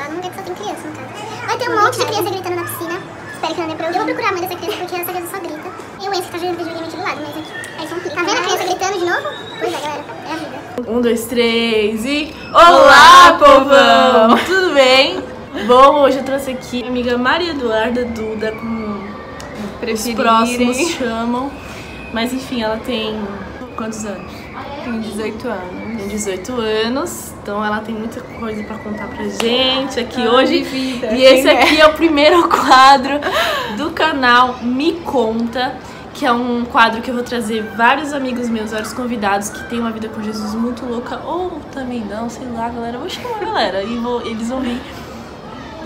lá num lugar que só tem criança, no caso. Vai ter um monte de criança gritando na piscina. Espero que não dê pra eu vou procurar a mãe dessa criança, porque essa criança só grita. E o Enzo que tá jogando videogame aqui do lado, mas aqui. Aí são Tá vendo a criança gritando de novo? Pois é, galera, é a vida. 1, 2, 3 e... Olá, povão! Tudo bem? Bom, hoje eu trouxe aqui a amiga Maria Eduarda Duda, como os próximos chamam. Mas enfim, ela tem quantos anos? Tem 18 anos. Tem 18 anos, então ela tem muita coisa pra contar pra gente aqui hoje. Vida, e esse aqui é o primeiro quadro do canal Me Conta, que é um quadro que eu vou trazer vários amigos meus, vários convidados que têm uma vida com Jesus muito louca, ou também não, sei lá, galera. Eu vou chamar a galera e eles vão vir.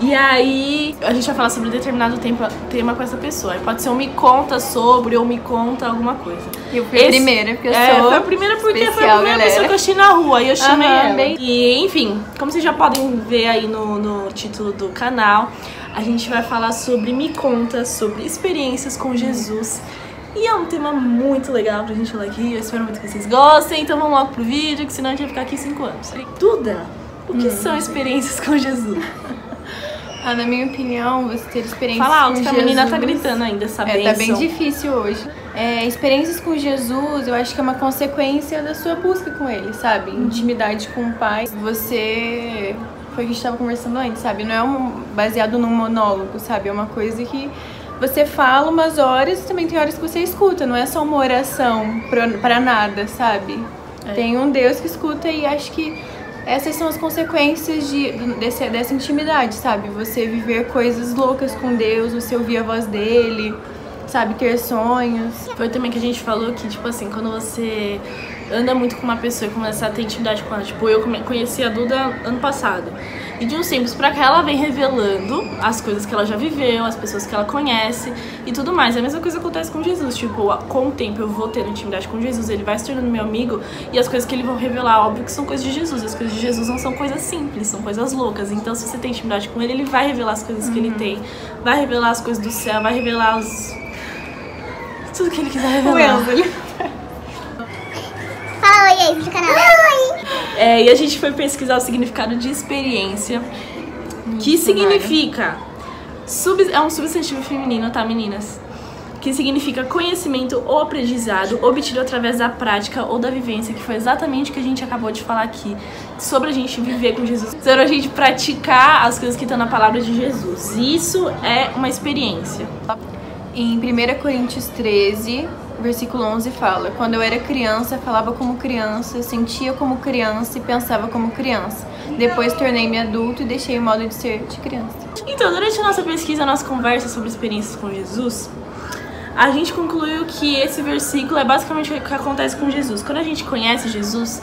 E aí, a gente vai falar sobre determinado tema com essa pessoa. Aí pode ser um me conta sobre ou me conta alguma coisa. E eu fui a primeira, porque eu sou foi a primeira porque especial, foi a primeira galera. pessoa que eu achei na rua e eu chamei ela. Bem... E enfim, como vocês já podem ver aí no título do canal, a gente vai falar sobre me conta, sobre experiências com Jesus. E é um tema muito legal pra gente falar aqui, eu espero muito que vocês gostem. Então vamos logo pro vídeo, que senão a gente vai ficar aqui 5 anos. Duda, o que são experiências com Jesus? na minha opinião, você ter experiências Fala alto, com que a Jesus... menina tá gritando ainda, essa bênção. Tá bem difícil hoje. Experiências com Jesus, eu acho que é uma consequência da sua busca com Ele, sabe? Intimidade com o Pai. Você... Foi o que a gente tava conversando antes, sabe? Não é baseado num monólogo, sabe? É uma coisa que você fala umas horas e também tem horas que você escuta. Não é só uma oração pra nada, sabe? Tem um Deus que escuta e acho que essas são as consequências dessa intimidade, sabe? Você viver coisas loucas com Deus, você ouvir a voz dele, sabe? Ter sonhos. Foi também que a gente falou que, tipo assim, quando você anda muito com uma pessoa e começa a ter intimidade com ela. Tipo, eu conheci a Duda ano passado. E de uns tempos pra cá ela vem revelando as coisas que ela já viveu, as pessoas que ela conhece e tudo mais. A mesma coisa acontece com Jesus. Tipo, com o tempo eu vou tendo intimidade com Jesus, ele vai se tornando meu amigo e as coisas que ele vai revelar, óbvio que são coisas de Jesus. As coisas de Jesus não são coisas simples, são coisas loucas. Então, se você tem intimidade com ele, ele vai revelar as coisas que ele tem, vai revelar as coisas do céu, vai revelar tudo que ele quiser revelar. Fala oi aí do canal. Oi! E a gente foi pesquisar o significado de experiência, que significa... É um substantivo feminino, tá, meninas? Que significa conhecimento ou aprendizado obtido através da prática ou da vivência, que foi exatamente o que a gente acabou de falar aqui, sobre a gente viver com Jesus, sobre a gente praticar as coisas que estão na palavra de Jesus. Isso é uma experiência. Em 1 Coríntios 13, versículo 11 fala: quando eu era criança, falava como criança, sentia como criança e pensava como criança. Depois tornei-me adulto e deixei o modo de ser de criança. Então, durante a nossa pesquisa, a nossa conversa sobre experiências com Jesus, a gente concluiu que esse versículo é basicamente o que acontece com Jesus. Quando a gente conhece Jesus,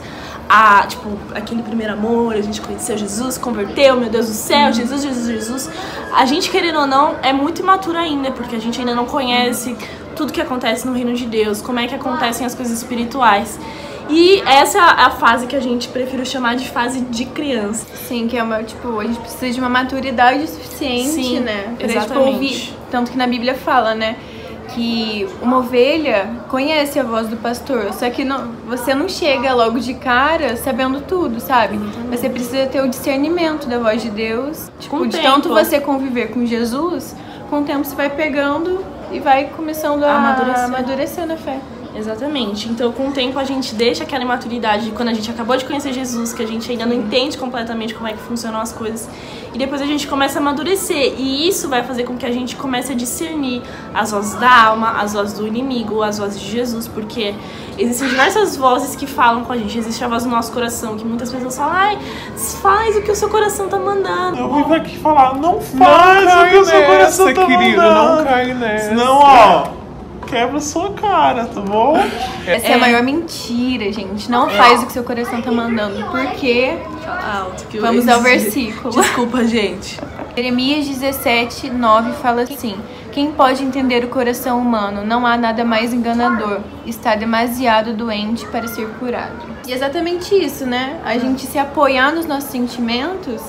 tipo, aquele primeiro amor, a gente conheceu Jesus, converteu, meu Deus do céu, Jesus, Jesus, Jesus. A gente, querendo ou não, é muito imaturo ainda, porque a gente ainda não conhece tudo que acontece no reino de Deus, como é que acontecem as coisas espirituais. E essa é a fase que a gente prefere chamar de fase de criança. Sim, que é uma, tipo, a gente precisa de uma maturidade suficiente, sim, né? Pra exatamente. Tipo, ouvir. Tanto que na Bíblia fala, né? Que uma ovelha conhece a voz do pastor, só que você não chega logo de cara sabendo tudo, sabe? Você precisa ter o discernimento da voz de Deus. Tipo, de tanto você conviver com Jesus, com o tempo você vai pegando e vai começando a amadurecer na fé. Exatamente. Então, com o tempo, a gente deixa aquela imaturidade de quando a gente acabou de conhecer Jesus, que a gente ainda não entende completamente como é que funcionam as coisas. E depois a gente começa a amadurecer. E isso vai fazer com que a gente comece a discernir as vozes da alma, as vozes do inimigo, as vozes de Jesus. Porque existem diversas vozes que falam com a gente. Existe a voz do nosso coração, que muitas pessoas falam: ai, faz o que o seu coração tá mandando. Eu vou aqui falar: não faz o que o seu coração tá querido, mandando. não cai nessa. Senão, ó, quebra sua cara, tá bom? Essa é a maior mentira, gente. Não faz o que seu coração tá mandando. Porque... Fala alto, que vamos ao versículo. Desculpa, gente. Jeremias 17, 9 fala assim: quem pode entender o coração humano? Não há nada mais enganador. Está demasiado doente para ser curado. E é exatamente isso, né? A gente se apoiar nos nossos sentimentos,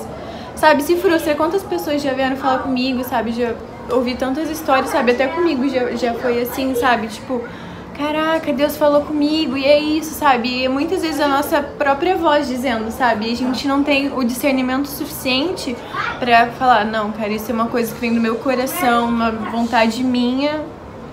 sabe? Se frustra. Quantas pessoas já vieram falar comigo, sabe? Já ouvi tantas histórias, sabe? Até comigo já foi assim, sabe? Tipo, caraca, Deus falou comigo e é isso, sabe? E muitas vezes a nossa própria voz dizendo, sabe? E a gente não tem o discernimento suficiente pra falar, não, cara, isso é uma coisa que vem do meu coração, uma vontade minha,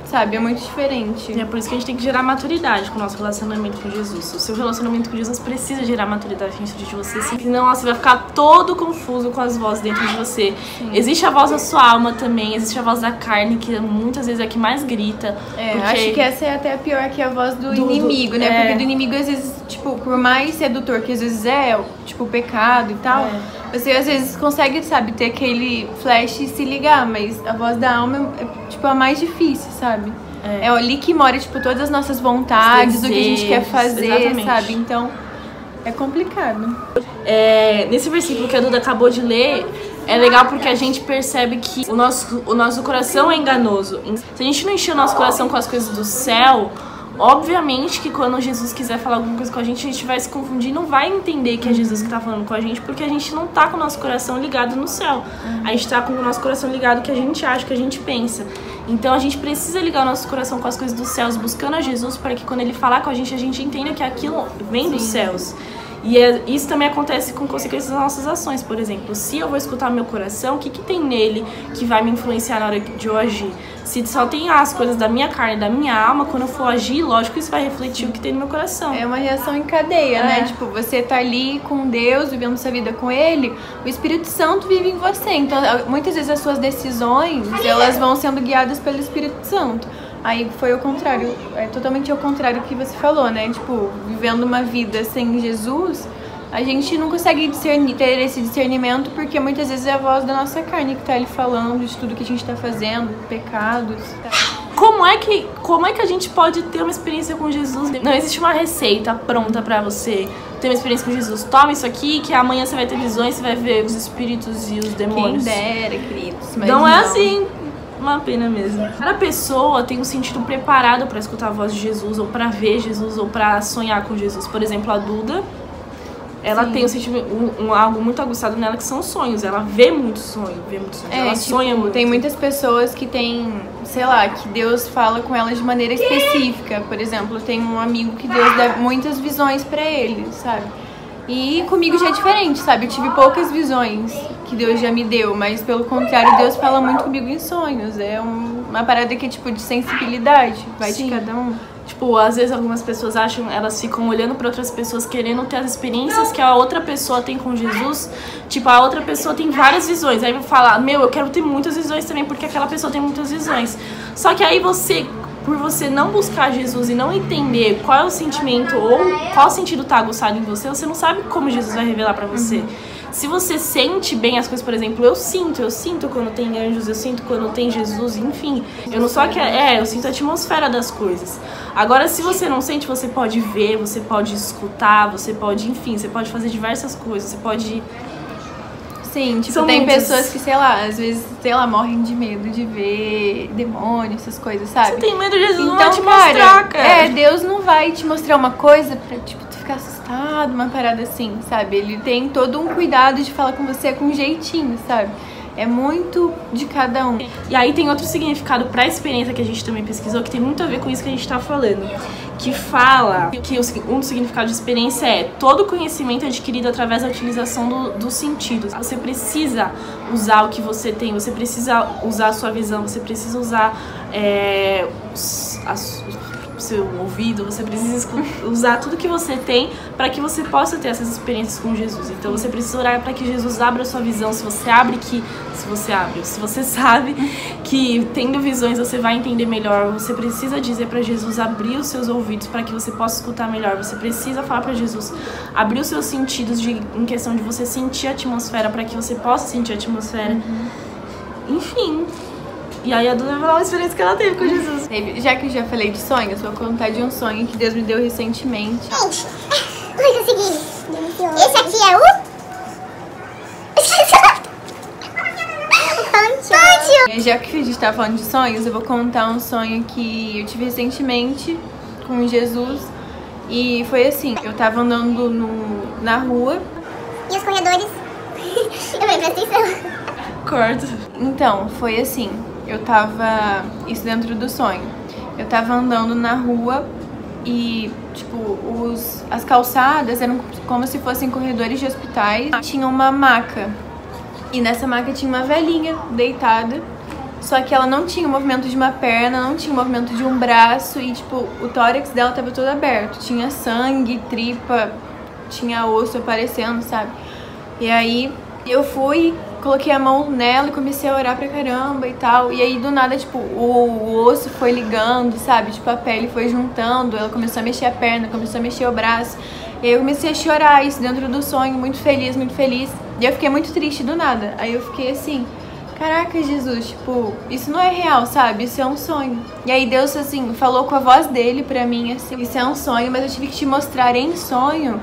sabe? É muito diferente. E é por isso que a gente tem que gerar maturidade com o nosso relacionamento com Jesus. O seu relacionamento com Jesus precisa gerar maturidade dentro de você, senão você vai ficar todo confuso com as vozes dentro de você. Sim. Existe a voz da sua alma também, existe a voz da carne, que muitas vezes é a que mais grita. Porque... acho que essa é até a pior, que é a voz do inimigo, né? Porque do inimigo, às vezes, tipo, por mais sedutor que às vezes é, tipo, o pecado e tal, você às vezes consegue, sabe, ter aquele flash e se ligar, mas a voz da alma é, tipo, a mais difícil, sabe? É ali que mora, tipo, todas as nossas vontades, o que a gente quer fazer, exatamente. Sabe? Então, é complicado. Nesse versículo que a Duda acabou de ler, é legal porque a gente percebe que o nosso coração é enganoso. Se a gente não encher o nosso coração com as coisas do céu, obviamente que quando Jesus quiser falar alguma coisa com a gente vai se confundir e não vai entender que é Jesus que tá falando com a gente, porque a gente não tá com o nosso coração ligado no céu. A gente tá com o nosso coração ligado no que a gente acha, que a gente pensa. Então a gente precisa ligar o nosso coração com as coisas dos céus, buscando a Jesus, para que quando ele falar com a gente entenda que aquilo vem dos céus. E isso também acontece com consequências das nossas ações. Por exemplo, se eu vou escutar o meu coração, o que tem nele que vai me influenciar na hora de eu agir? Se só tem as coisas da minha carne, da minha alma, quando eu for agir, lógico que isso vai refletir o que tem no meu coração. É uma reação em cadeia, né? Tipo, você tá ali com Deus, vivendo sua vida com Ele, o Espírito Santo vive em você. Então, muitas vezes as suas decisões, elas vão sendo guiadas pelo Espírito Santo. Aí foi o contrário, é totalmente ao contrário do que você falou, né? Tipo, vivendo uma vida sem Jesus, a gente não consegue ter esse discernimento, porque muitas vezes é a voz da nossa carne que tá ali falando de tudo que a gente tá fazendo, pecados. Como é que a gente pode ter uma experiência com Jesus? Não existe uma receita pronta pra você ter uma experiência com Jesus. Toma isso aqui, que amanhã você vai ter visões, você vai ver os espíritos e os demônios. Quem dera, queridos. Mas não é assim. Uma pena mesmo. Cada pessoa tem um sentido preparado pra escutar a voz de Jesus, ou pra ver Jesus, ou pra sonhar com Jesus. Por exemplo, a Duda, ela tem um sentimento, algo muito aguçado nela, que são os sonhos. Ela vê muito sonho, ela sonha muito. Tem muitas pessoas que têm, sei lá, que Deus fala com elas de maneira específica. Por exemplo, tem um amigo que Deus dá muitas visões pra ele, sabe? E comigo já é diferente, sabe? Eu tive poucas visões que Deus já me deu, mas pelo contrário, Deus fala muito comigo em sonhos. É uma parada que é tipo de sensibilidade, vai de cada um. Tipo, às vezes algumas pessoas acham, elas ficam olhando pra outras pessoas, querendo ter as experiências que a outra pessoa tem com Jesus. Tipo, a outra pessoa tem várias visões. Aí vai falar, eu quero ter muitas visões também, porque aquela pessoa tem muitas visões. Só que aí por você não buscar Jesus e não entender qual é o sentimento ou qual sentido tá aguçado em você, você não sabe como Jesus vai revelar pra você. Se você sente bem as coisas, por exemplo, eu sinto quando tem anjos, eu sinto quando tem Jesus, enfim. Eu não só que eu sinto a atmosfera das coisas. Agora, se você não sente, você pode ver, você pode escutar, você pode, enfim, você pode fazer diversas coisas, você pode... Sim, tipo, tem pessoas que, sei lá, às vezes, sei lá, morrem de medo de ver demônios, essas coisas, sabe? Você tem medo de Jesus, então, não vai te mostrar, cara. Deus não vai te mostrar uma coisa pra, tipo, tu ficar assustado, uma parada assim, sabe? Ele tem todo um cuidado de falar com você com jeitinho, sabe? É muito de cada um. E aí tem outro significado pra experiência que a gente também pesquisou, que tem muito a ver com isso que a gente tá falando. Que fala que um significado de experiência é todo conhecimento adquirido através da utilização dos sentidos. Você precisa usar o que você tem, você precisa usar a sua visão, você precisa usar o seu ouvido, você precisa usar tudo que você tem para que você possa ter essas experiências com Jesus. Então você precisa orar para que Jesus abra a sua visão. Se você sabe que tendo visões você vai entender melhor, você precisa dizer para Jesus abrir os seus ouvidos para que você possa escutar melhor. Você precisa falar para Jesus abrir os seus sentidos em questão de você sentir a atmosfera, para que você possa sentir a atmosfera. Enfim. E aí a Duda vai falar uma experiência que ela teve com Jesus. Já que eu já falei de sonhos, vou contar de um sonho que Deus me deu recentemente. Gente, vou conseguir. Esse aqui é o... Pancho. Já que a gente tá falando de sonhos, eu vou contar um sonho que eu tive recentemente com Jesus. E foi assim, eu tava andando na rua. E os corredores? Eu falei, presta atenção. Corta. Então, foi assim, eu tava... Isso dentro do sonho. eu tava andando na rua e, tipo, as calçadas eram como se fossem corredores de hospitais. Tinha uma maca e nessa maca tinha uma velhinha deitada, só que ela não tinha o movimento de uma perna, não tinha o movimento de um braço e, tipo, o tórax dela tava todo aberto. Tinha sangue, tripa, tinha osso aparecendo, sabe? E aí eu fui, coloquei a mão nela e comecei a orar pra caramba e tal. E aí do nada, tipo, o osso foi ligando, sabe? Tipo, a pele foi juntando, ela começou a mexer a perna, começou a mexer o braço. E aí eu comecei a chorar, isso dentro do sonho, muito feliz, muito feliz. E eu fiquei muito triste do nada. Aí eu fiquei assim, caraca, Jesus, tipo, isso não é real, sabe? Isso é um sonho. E aí Deus, assim, falou com a voz dele pra mim, assim, isso é um sonho, mas eu tive que te mostrar em sonho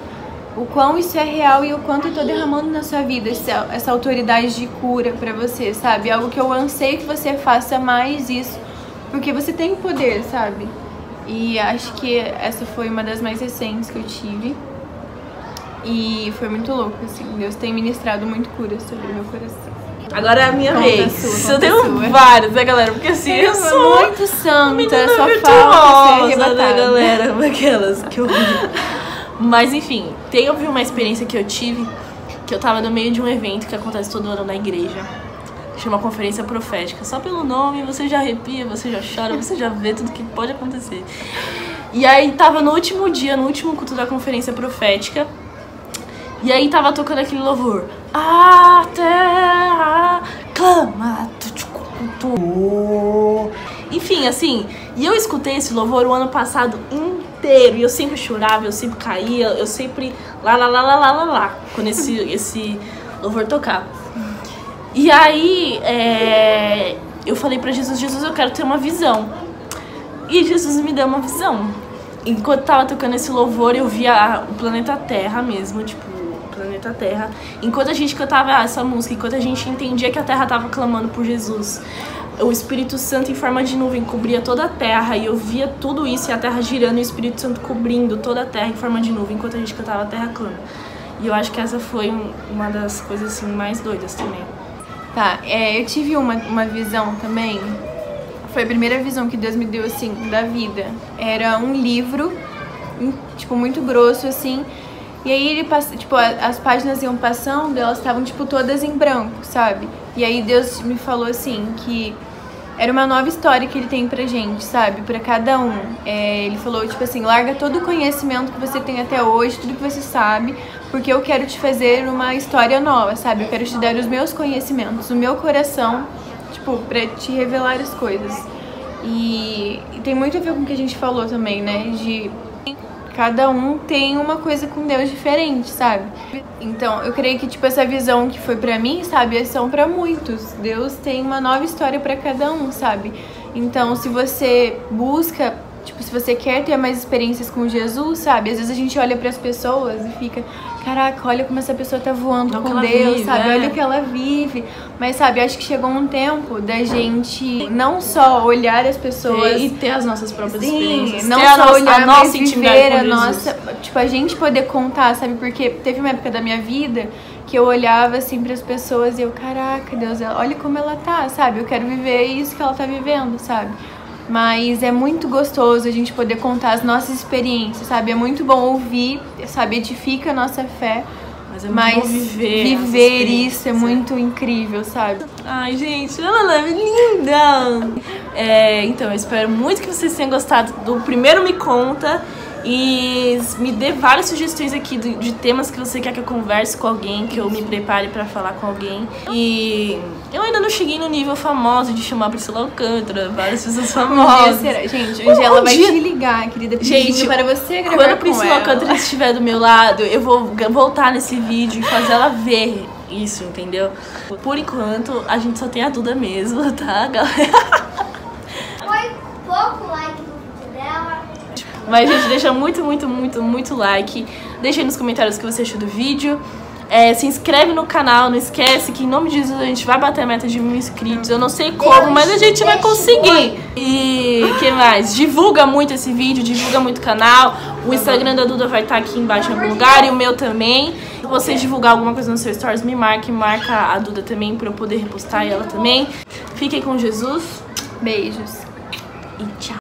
o quão isso é real e o quanto eu tô derramando na sua vida essa autoridade de cura pra você, sabe? Algo que eu anseio que você faça mais isso, porque você tem o poder, sabe? E acho que essa foi uma das mais recentes que eu tive. E foi muito louco, assim. Deus tem ministrado muito cura sobre o meu coração. Agora é a minha vez. Eu tenho sua. vários, né, galera? Porque assim, eu sou muito santa, só virtuosa, falta ser né, arrebatada. galera? Aquelas que eu vi. Mas enfim, teve uma experiência que eu tive, que eu tava no meio de um evento que acontece todo ano na igreja. Chama Conferência Profética. Só pelo nome você já arrepia, você já chora, você já vê tudo que pode acontecer. E aí tava no último dia, no último culto da Conferência Profética. E aí tava tocando aquele louvor. A terra clama. Enfim, assim, e eu escutei esse louvor o ano passado inteiro. E eu sempre chorava, eu sempre caía, eu sempre lá, quando esse louvor tocava. E aí, eu falei pra Jesus, eu quero ter uma visão. E Jesus me deu uma visão. Enquanto tava tocando esse louvor, eu via o planeta Terra mesmo, tipo, o planeta Terra. Enquanto a gente cantava essa música, enquanto a gente entendia que a Terra tava clamando por Jesus, o Espírito Santo em forma de nuvem cobria toda a Terra. E eu via tudo isso, e a Terra girando, e o Espírito Santo cobrindo toda a Terra em forma de nuvem, enquanto a gente cantava a Terra clama. E eu acho que essa foi uma das coisas, assim, mais doidas também. Tá, eu tive uma visão também. Foi a primeira visão que Deus me deu, assim, da vida. Era um livro, tipo, muito grosso, assim. E aí ele passa, tipo, as páginas iam passando, elas estavam, tipo, todas em branco, sabe? E aí Deus me falou, assim, que era uma nova história que ele tem pra gente, sabe? Pra cada um. Ele falou, tipo assim, larga todo o conhecimento que você tem até hoje, tudo que você sabe, porque eu quero te fazer uma história nova, sabe? Eu quero te dar os meus conhecimentos, o meu coração, tipo, pra te revelar as coisas. E tem muito a ver com o que a gente falou também, né? De cada um tem uma coisa com Deus diferente, sabe? Então, eu creio que, tipo, essa visão que foi pra mim, sabe? São pra muitos. Deus tem uma nova história pra cada um, sabe? Então, se você busca, tipo, se você quer ter mais experiências com Jesus, sabe? Às vezes a gente olha pras pessoas e fica, caraca, olha como essa pessoa tá voando com Deus, sabe? Olha o que ela vive. Mas, sabe, acho que chegou um tempo da gente não só olhar as pessoas e ter as nossas próprias experiências. Não ter só olhar, a nossa mas intimidade viver com a Jesus. nossa... Tipo, a gente poder contar, sabe? Porque teve uma época da minha vida que eu olhava, assim, pras pessoas e eu, caraca, Deus, olha como ela tá, sabe? Eu quero viver isso que ela tá vivendo, sabe? Mas é muito gostoso a gente poder contar as nossas experiências, sabe? É muito bom ouvir, sabe? Edifica a nossa fé. Mas é muito bom viver isso é muito incrível, sabe? Ai, gente, ela é linda! Então, eu espero muito que vocês tenham gostado do primeiro Me Conta. E me dê várias sugestões aqui de temas que você quer que eu converse com alguém, que eu me prepare pra falar com alguém. E eu ainda não cheguei no nível famoso de chamar a Priscila Alcântara, várias pessoas famosas. Gente, hoje ela vai te ligar, querida, pedindo para você gravar quando a Priscila Alcântara estiver do meu lado, eu vou voltar nesse vídeo e fazer ela ver isso, entendeu? Por enquanto, a gente só tem a Duda mesmo, tá, galera? Foi pouco like no vídeo dela. Mas, gente, deixa muito like. Deixa aí nos comentários o que você achou do vídeo. Se inscreve no canal, não esquece que em nome de Jesus a gente vai bater a meta de 1000 inscritos. Eu não sei como, mas a gente vai conseguir. E o que mais? Divulga muito esse vídeo, divulga muito o canal. O Instagram da Duda vai estar aqui embaixo em algum lugar e o meu também. Se você divulgar alguma coisa no seu stories, me marca a Duda também pra eu poder repostar ela também. Fiquem com Jesus. Beijos. E tchau.